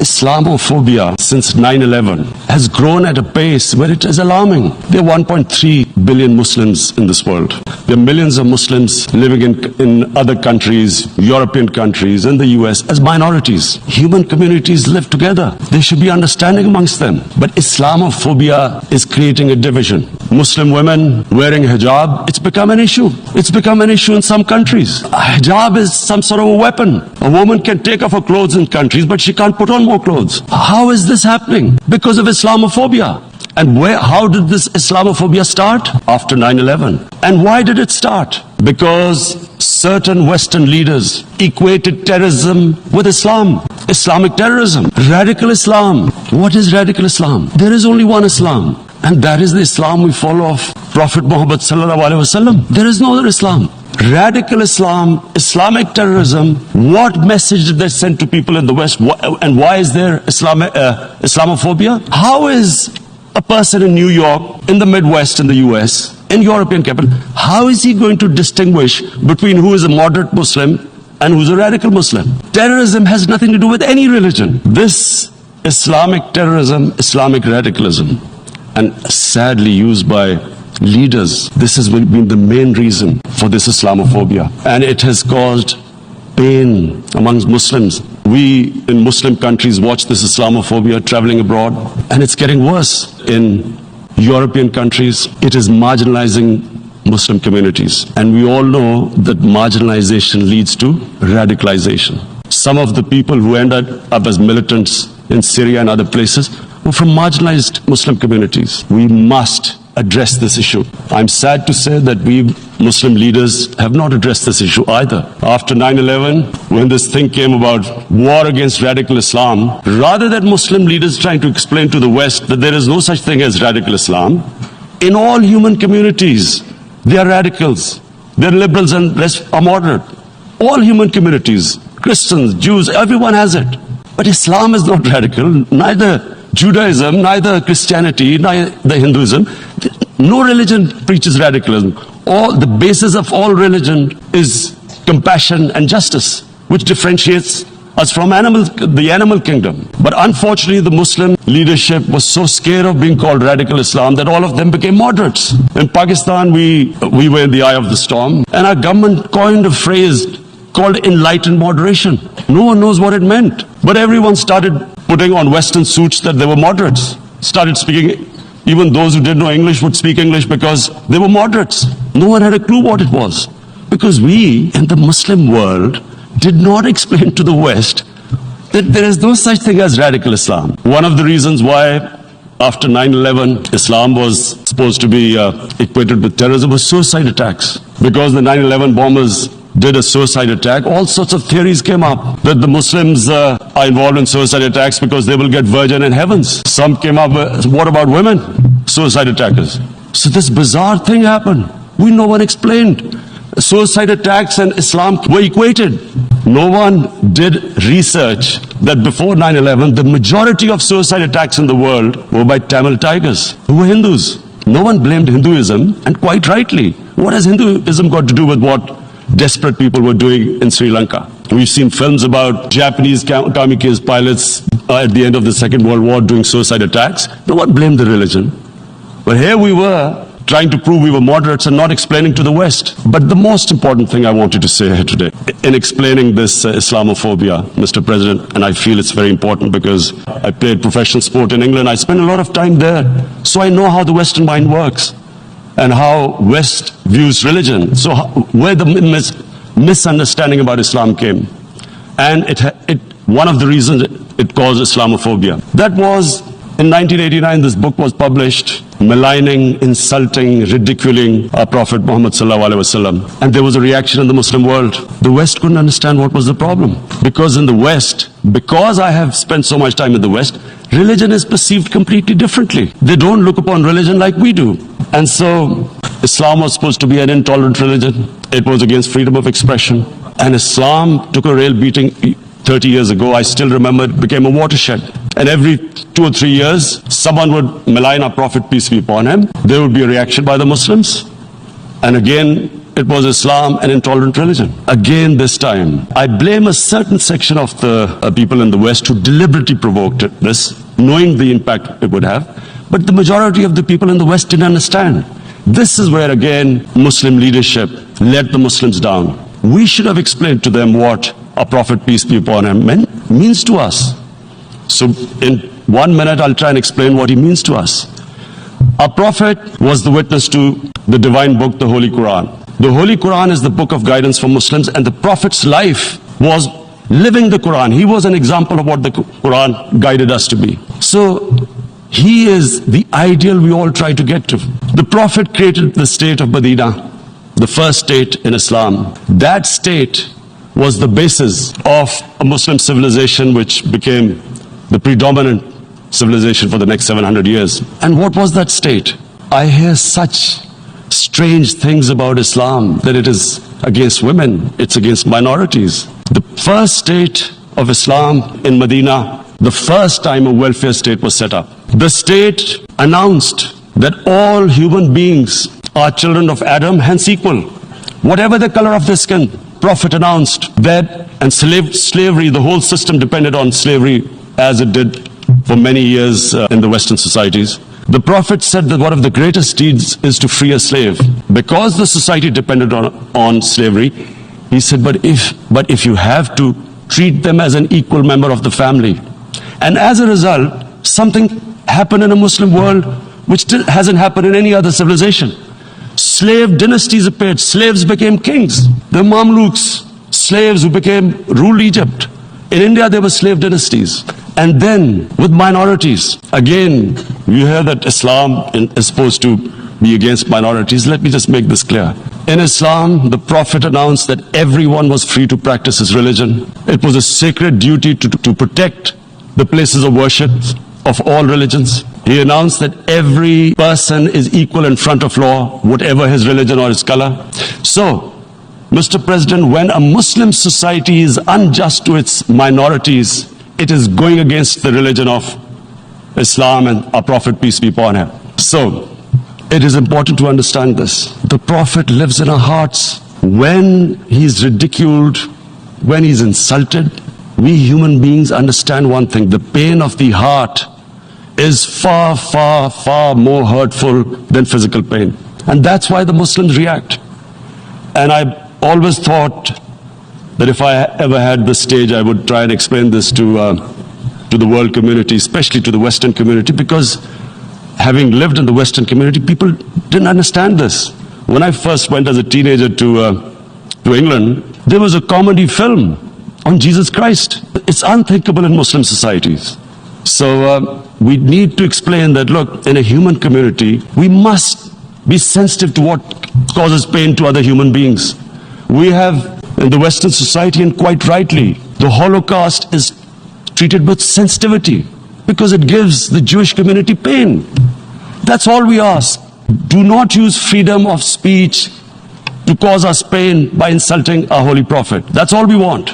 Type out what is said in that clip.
Islamophobia since 9/11 has grown at a pace where it is alarming. There are 1.3 billion Muslims in this world. There are millions of Muslims living in other countries, European countries, and the US as minorities. Human communities live together. There should be understanding amongst them. But Islamophobia is creating a division. Muslim women wearing hijab, it's become an issue. It's become an issue in some countries. Hijab is some sort of a weapon. A woman can take off her clothes in countries, but she can't put on more clothes. How is this happening? Because of Islamophobia. And how did this Islamophobia start? After 9/11. And why did it start? Because certain Western leaders equated terrorism with Islam. Islamic terrorism. Radical Islam. What is radical Islam? There is only one Islam. And that is the Islam we follow of Prophet Muhammad sallallahu alaihi wasallam. There is no other Islam. Radical Islam, Islamic terrorism, what message did they send to people in the West? And why is there Islamophobia? How is a person in New York, in the Midwest, in the US, in European capital, how is he going to distinguish between who is a moderate Muslim and who's a radical Muslim? Terrorism has nothing to do with any religion. This Islamic terrorism, Islamic radicalism, and sadly used by leaders, this has been the main reason for this Islamophobia. And it has caused pain amongst Muslims. We in Muslim countries watch this Islamophobia traveling abroad, and it's getting worse. In European countries, it is marginalizing Muslim communities. And we all know that marginalization leads to radicalization. Some of the people who ended up as militants in Syria and other places were from marginalized Muslim communities. We must address this issue. I'm sad to say that we Muslim leaders have not addressed this issue either. After 9/11, when this thing came about war against radical Islam, rather than Muslim leaders trying to explain to the West that there is no such thing as radical Islam, in all human communities, they are radicals. They're liberals and rest are moderate. All human communities, Christians, Jews, everyone has it. But Islam is not radical, neither Judaism, neither Christianity, neither Hinduism. No religion preaches radicalism. The basis of all religion is compassion and justice, which differentiates us from the animal kingdom. But unfortunately, the Muslim leadership was so scared of being called radical Islam that all of them became moderates. In Pakistan, we were in the eye of the storm, and our government coined a phrase called enlightened moderation. No one knows what it meant. But everyone started putting on Western suits that they were moderates. Started speaking, even those who didn't know English would speak English because they were moderates. No one had a clue what it was. Because we, in the Muslim world, did not explain to the West that there is no such thing as radical Islam. One of the reasons why after 9/11, Islam was supposed to be equated with terrorism was suicide attacks. Because the 9/11 bombers did a suicide attack, all sorts of theories came up that the Muslims are involved in suicide attacks because they will get virgin in heavens. Some came up with, what about women? Suicide attackers. So this bizarre thing happened. No one explained. Suicide attacks and Islam were equated. No one did research that before 9/11, the majority of suicide attacks in the world were by Tamil tigers, who were Hindus. No one blamed Hinduism, and quite rightly. What has Hinduism got to do with what desperate people were doing in Sri Lanka? We've seen films about Japanese kamikaze pilots at the end of the Second World War doing suicide attacks. No one blamed the religion. But here we were trying to prove we were moderates and not explaining to the West. But the most important thing I wanted to say here today, in explaining this Islamophobia, Mr. President, and I feel it's very important because I played professional sport in England. I spent a lot of time there, so I know how the Western mind works and how West views religion. So where the misunderstanding about Islam came. And one of the reasons it caused Islamophobia. That was in 1989, this book was published, maligning, insulting, ridiculing our Prophet Muhammad sallallahu alaihi wasallam. And there was a reaction in the Muslim world. The West couldn't understand what was the problem. Because in the West, because I have spent so much time in the West, religion is perceived completely differently. They don't look upon religion like we do. And so Islam was supposed to be an intolerant religion. It was against freedom of expression. And Islam took a real beating 30 years ago. I still remember it became a watershed. And every 2 or 3 years, someone would malign our Prophet, peace be upon him. There would be a reaction by the Muslims. And again, it was Islam, an intolerant religion. Again, this time, I blame a certain section of the people in the West who deliberately provoked this, knowing the impact it would have. But the majority of the people in the West didn't understand. This is where, again, Muslim leadership let the Muslims down. We should have explained to them what our Prophet, peace be upon him, means to us. So in 1 minute, I'll try and explain what he means to us. Our Prophet was the witness to the divine book, the Holy Quran. The Holy Quran is the book of guidance for Muslims, and the Prophet's life was living the Quran. He was an example of what the Quran guided us to be. So he is the ideal we all try to get to. The Prophet created the state of Medina, the first state in Islam. That state was the basis of a Muslim civilization which became the predominant civilization for the next 700 years. And what was that state? I hear such strange things about Islam, that it is against women, it's against minorities. The first state of Islam in Medina, the first time a welfare state was set up, the state announced that all human beings are children of Adam, hence equal, whatever the color of their skin. Prophet announced that, and slavery, the whole system depended on slavery as it did for many years in the Western societies. The Prophet said that one of the greatest deeds is to free a slave. Because the society depended on slavery, he said, but if you have to, treat them as an equal member of the family. And as a result, something happened in a Muslim world which hasn't happened in any other civilization. Slave dynasties appeared. Slaves became kings. The Mamluks, slaves who ruled Egypt. In India, there were slave dynasties. And then, with minorities, again, you hear that Islam is supposed to be against minorities. Let me just make this clear. In Islam, the Prophet announced that everyone was free to practice his religion. It was a sacred duty to protect the places of worship of all religions. He announced that every person is equal in front of law, whatever his religion or his color. So, Mr. President, when a Muslim society is unjust to its minorities, it is going against the religion of Islam and our Prophet, peace be upon him. So, it is important to understand this. The Prophet lives in our hearts. When he's ridiculed, when he's insulted, we human beings understand one thing. The pain of the heart is far, far, far more hurtful than physical pain. And that's why the Muslims react. And I always thought that if I ever had the stage, I would try and explain this to the world community, especially to the Western community, because having lived in the Western community, people didn't understand this. When I first went as a teenager to England, there was a comedy film on Jesus Christ. It's unthinkable in Muslim societies. So we need to explain that, look, in a human community, we must be sensitive to what causes pain to other human beings. We have, in the Western society, and quite rightly, the Holocaust is treated with sensitivity because it gives the Jewish community pain. That's all we ask. Do not use freedom of speech to cause us pain by insulting our Holy Prophet. That's all we want.